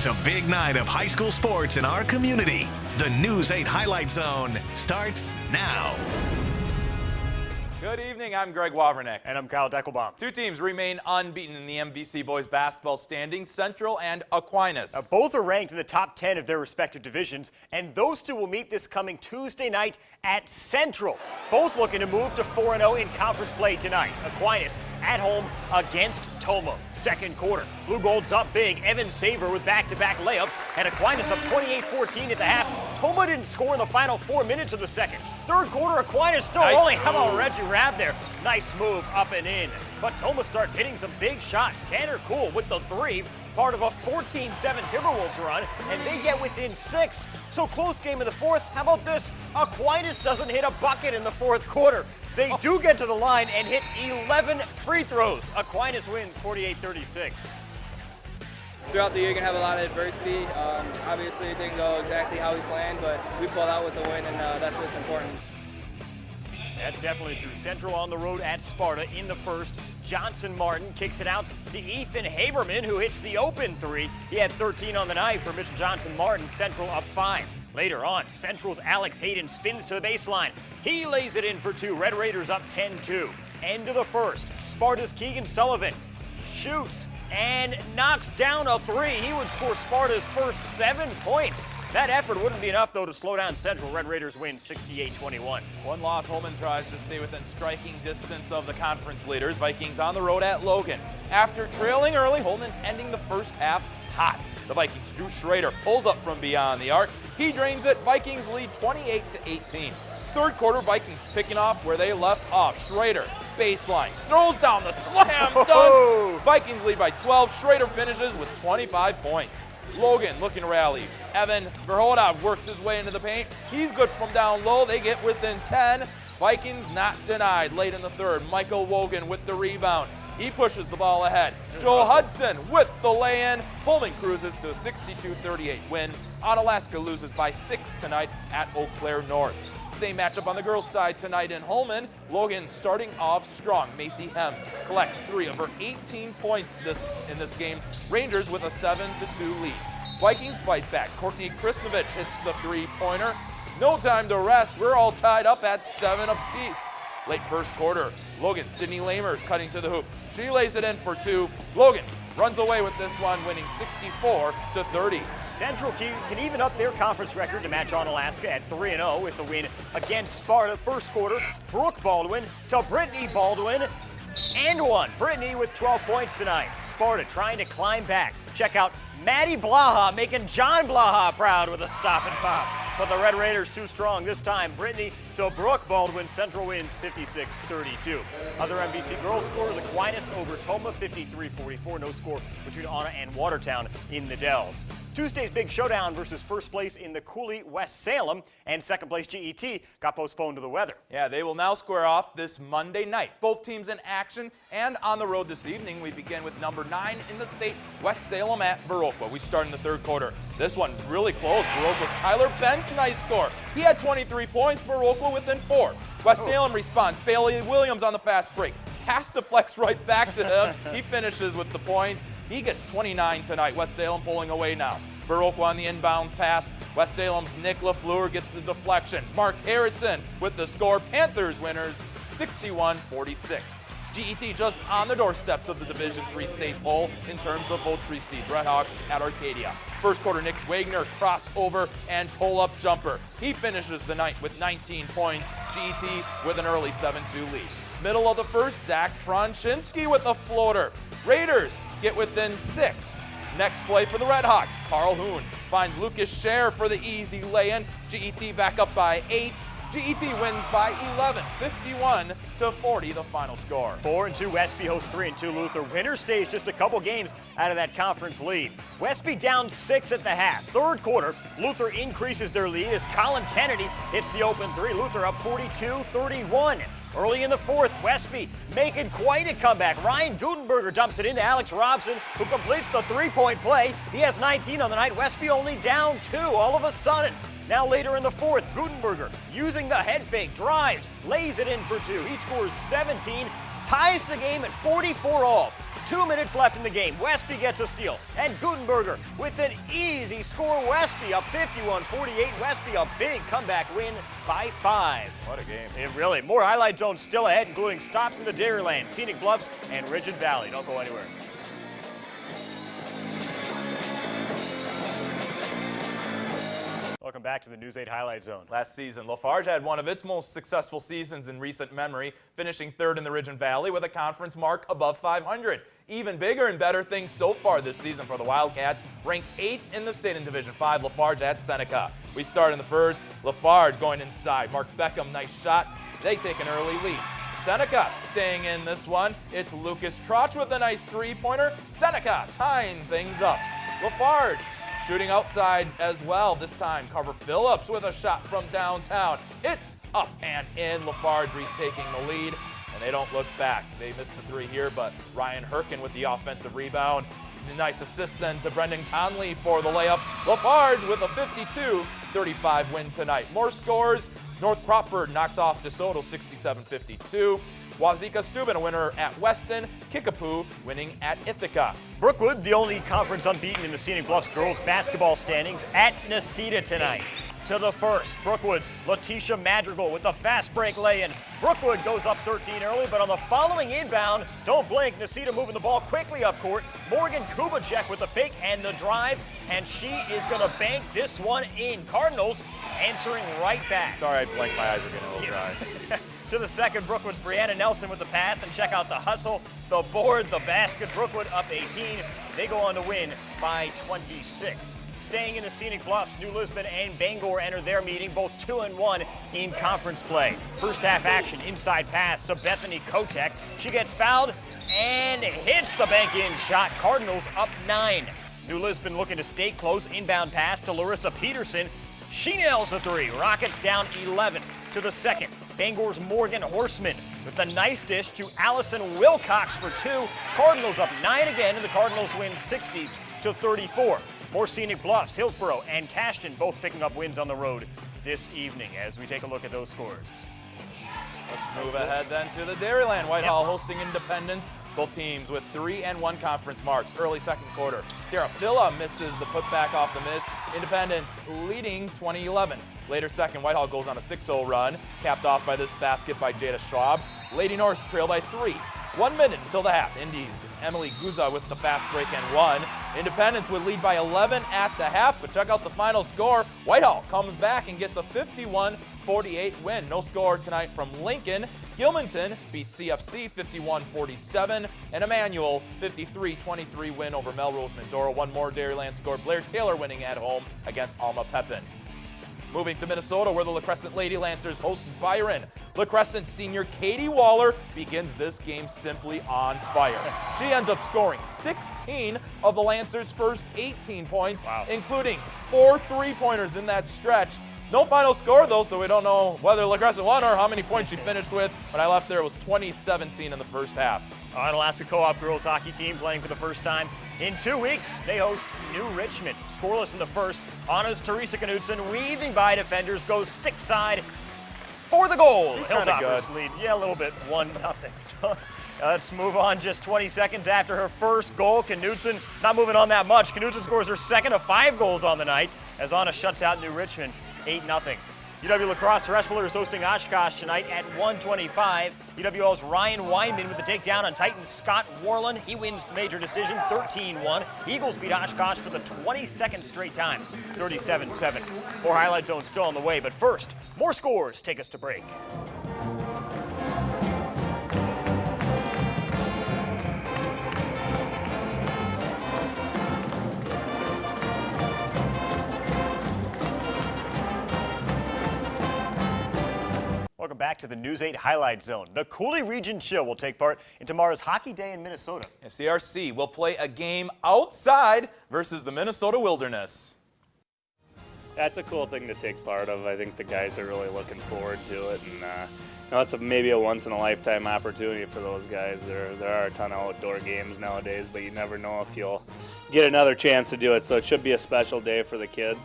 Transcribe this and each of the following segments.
It's a big night of high school sports in our community. The News 8 Highlight Zone starts now. Good evening, I'm Greg Wavernick. And I'm Kyle Deckelbaum. Two teams remain unbeaten in the MVC boys basketball standings, Central and Aquinas. Both are ranked in the top 10 of their respective divisions, and those two will meet this coming Tuesday night at Central. Both looking to move to 4-0 in conference play tonight. Aquinas at home against Tomah. Second quarter, Blue Gold's up big. Evan Saver with back-to-back layups, and Aquinas up 28-14 at the half. Tomah didn't score in the final 4 minutes of the second. Third quarter, Aquinas still rolling. How about Reggie Rabb there? Nice move up and in. But Tomah starts hitting some big shots. Tanner Cool with the three, part of a 14-7 Timberwolves run, and they get within 6. So close game in the fourth. How about this? Aquinas doesn't hit a bucket in the fourth quarter. They do get to the line and hit 11 free throws. Aquinas wins 48-36. Throughout the year, you're going to have a lot of adversity. Obviously, it didn't go exactly how we planned, but we pulled out with the win, and that's what's important. That's definitely true. Central on the road at Sparta in the first. Johnson Martin kicks it out to Ethan Haberman, who hits the open three. He had 13 on the night for Mitchell Johnson Martin. Central up 5. Later on, Central's Alex Hayden spins to the baseline. He lays it in for 2. Red Raiders up 10-2. End of the first. Sparta's Keegan Sullivan shoots and knocks down a 3. He would score Sparta's first 7 points. That effort wouldn't be enough, though, to slow down Central. Red Raiders win 68-21. One loss, Holman tries to stay within striking distance of the conference leaders. Vikings on the road at Logan. After trailing early, Holman ending the first half hot. The Vikings' Drew Schrader pulls up from beyond the arc. He drains it. Vikings lead 28-18. Third quarter, Vikings picking off where they left off. Schrader, baseline, throws down the slam dunk. Vikings lead by 12. Schrader finishes with 25 points. Logan looking to rally. Evan Verhoda works his way into the paint. He's good from down low. They get within 10. Vikings not denied late in the third. Michael Wogan with the rebound. He pushes the ball ahead. Joel Hudson with the lay-in. Holman cruises to a 62-38 win. Onalaska loses by 6 tonight at Eau Claire North. Same matchup on the girls' side tonight in Holman. Logan starting off strong. Macy Hem collects 3 of her 18 points in this game. Rangers with a 7-2 lead. Vikings fight back. Courtney Krisnovich hits the three-pointer. No time to rest. We're all tied up at 7 apiece. Late first quarter, Logan, Sydney Lamers cutting to the hoop. She lays it in for 2. Logan runs away with this one, winning 64-30. Central can even up their conference record to match Onalaska at 3-0 with the win against Sparta. First quarter, Brooke Baldwin to Brittany Baldwin, and 1. Brittany with 12 points tonight. Sparta trying to climb back. Check out Maddie Blaha making John Blaha proud with a stop and pop. But the Red Raiders too strong this time. Brittany to Brooke Baldwin. Central wins 56-32. Other MVC girls scores: Aquinas over Tomah 53-44. No score between Anna and Watertown in the Dells. Tuesday's big showdown versus first place in the Cooley West Salem and second place GET got postponed to the weather. Yeah, they will now square off this Monday night. Both teams in action and on the road this evening. We begin with number 9 in the state, West Salem at Viroqua. We start in the third quarter. This one really close. Viroqua's Tyler Benz, nice score. He had 23 points. Viroqua within 4. West Salem responds. Bailey Williams on the fast break. Has to flex right back to him. He finishes with the points. He gets 29 tonight. West Salem pulling away now. Viroqua on the inbound pass. West Salem's Nick LaFleur gets the deflection. Mark Harrison with the score. Panthers winners 61-46. GET just on the doorsteps of the Division III state poll in terms of votes received. Redhawks at Arcadia. First quarter, Nick Wagner crossover and pull-up jumper. He finishes the night with 19 points. GET with an early 7-2 lead. Middle of the first, Zach Pronshinsky with a floater. Raiders get within 6. Next play for the Redhawks. Carl Hoon finds Lucas Scher for the easy lay-in. GET back up by 8. GET wins by 11, 51-40, the final score. 4-2 Westby hosts 3-2 Luther. Winner stays just a couple games out of that conference lead. Westby down 6 at the half. Third quarter, Luther increases their lead as Colin Kennedy hits the open 3. Luther up 42-31. Early in the fourth, Westby making quite a comeback. Ryan Gutenberger dumps it into Alex Robson, who completes the three-point play. He has 19 on the night. Westby only down 2 all of a sudden. Now later in the fourth, Gutenberger using the head fake, drives, lays it in for 2. He scores 17, ties the game at 44 all. 2 minutes left in the game. Westby gets a steal, and Gutenberger with an easy score. Westby up 51-48. Westby a big comeback win by 5. What a game. It really. More highlight zone still ahead, including stops in the Dairyland, Scenic Bluffs, and Ridgeon Valley. Don't go anywhere. Welcome back to the News 8 Highlight Zone. Last season, Lafarge had one of its most successful seasons in recent memory, finishing 3rd in the Ridgeon Valley with a conference mark above 500. Even bigger and better things so far this season for the Wildcats, ranked 8th in the state in Division 5, Lafarge at Seneca. We start in the first, Lafarge going inside. Mark Beckham, nice shot. They take an early lead. Seneca staying in this one. It's Lucas Trotch with a nice three-pointer. Seneca tying things up. Lafarge shooting outside as well. This time, Carver Phillips with a shot from downtown. It's up and in. Lafarge retaking the lead, and they don't look back. They missed the 3 here, but Ryan Herkin with the offensive rebound. Nice assist then to Brendan Conley for the layup. Lafarge with a 52-35 win tonight. More scores. North Crawford knocks off DeSoto 67-52. Wazika Steuben a winner at Weston. Kickapoo winning at Ithaca. Brookwood, the only conference unbeaten in the Scenic Bluffs girls basketball standings, at Necedah tonight. To the first, Brookwood's Letitia Madrigal with the fast break lay-in. Brookwood goes up 13 early, but on the following inbound, don't blink, Necedah moving the ball quickly up court. Morgan Kubacek with the fake and the drive, and she is going to bank this one in. Cardinals answering right back. Sorry, I blinked, my eyes were getting a little dry. To the second, Brookwood's Brianna Nelson with the pass, and check out the hustle, the board, the basket. Brookwood up 18. They go on to win by 26. Staying in the Scenic Bluffs, New Lisbon and Bangor enter their meeting, both 2-1 in conference play. First half action, inside pass to Bethany Kotek. She gets fouled and hits the bank-in shot. Cardinals up 9. New Lisbon looking to stay close. Inbound pass to Larissa Peterson. She nails the 3. Rockets down 11. To the second, Bangor's Morgan Horseman with a nice dish to Allison Wilcox for 2. Cardinals up 9 again, and the Cardinals win 60-34. More Scenic Bluffs, Hillsborough, and Cashton both picking up wins on the road this evening as we take a look at those scores. Let's move ahead then to the Dairyland. Whitehall hosting Independence. Both teams with 3-1 conference marks. Early second quarter, Sarah Filla misses the putback off the miss. Independence leading 20-11. Later second, Whitehall goes on a 6-0 run, capped off by this basket by Jada Schwab. Lady Norse trail by 3. 1 minute until the half. Indies, Emily Guza with the fast break and 1. Independence would lead by 11 at the half, but check out the final score. Whitehall comes back and gets a 51-48 win. No score tonight from Lincoln. Gilmanton beats CFC 51-47, and Emmanuel 53-23 win over Melrose Mindoro. One more Dairyland score. Blair Taylor winning at home against Alma Pepin. Moving to Minnesota, where the La Crescent Lady Lancers host Byron. La Crescent senior Katie Waller begins this game simply on fire. She ends up scoring 16 of the Lancers' first 18 points, including 4 three-pointers in that stretch. No final score, though, so we don't know whether La Crescent won or how many points she finished with. When I left there, it was 20-17 in the first half. An Alaska Co-op girls hockey team playing for the first time in 2 weeks. They host New Richmond. Scoreless in the first. Anna's Teresa Knudsen weaving by defenders, goes stick side for the goal. She's kinda Hilltoppers good. lead, a little bit, 1-0. Let's move on. Just 20 seconds after her first goal, Knudsen not moving on that much. Knudsen scores her second of 5 goals on the night as Anna shuts out New Richmond 8-0. UW Lacrosse Wrestlers hosting Oshkosh tonight at 1:25. UWL's Ryan Weinman with the takedown on Titans Scott Warland. He wins the major decision 13-1. Eagles beat Oshkosh for the 22nd straight time, 37-7. More highlight zones still on the way, but first, more scores take us to break. Welcome back to the News 8 Highlight Zone. The Cooley Region Chill will take part in tomorrow's Hockey Day in Minnesota. And CRC will play a game outside versus the Minnesota Wilderness. That's a cool thing to take part of. I think the guys are really looking forward to it, and it's maybe a once-in-a-lifetime opportunity for those guys. There are a ton of outdoor games nowadays, but you never know if you'll get another chance to do it, so it should be a special day for the kids.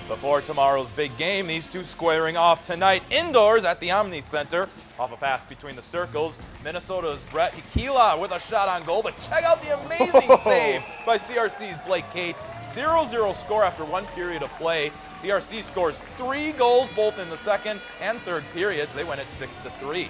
Before tomorrow's big game, these two squaring off tonight indoors at the Omni Center. Off a pass between the circles, Minnesota's Brett Hikila with a shot on goal, but check out the amazing save by CRC's Blake Cates. 0-0 score after 1 period of play. CRC scores 3 goals both in the second and third periods. They win it 6-3.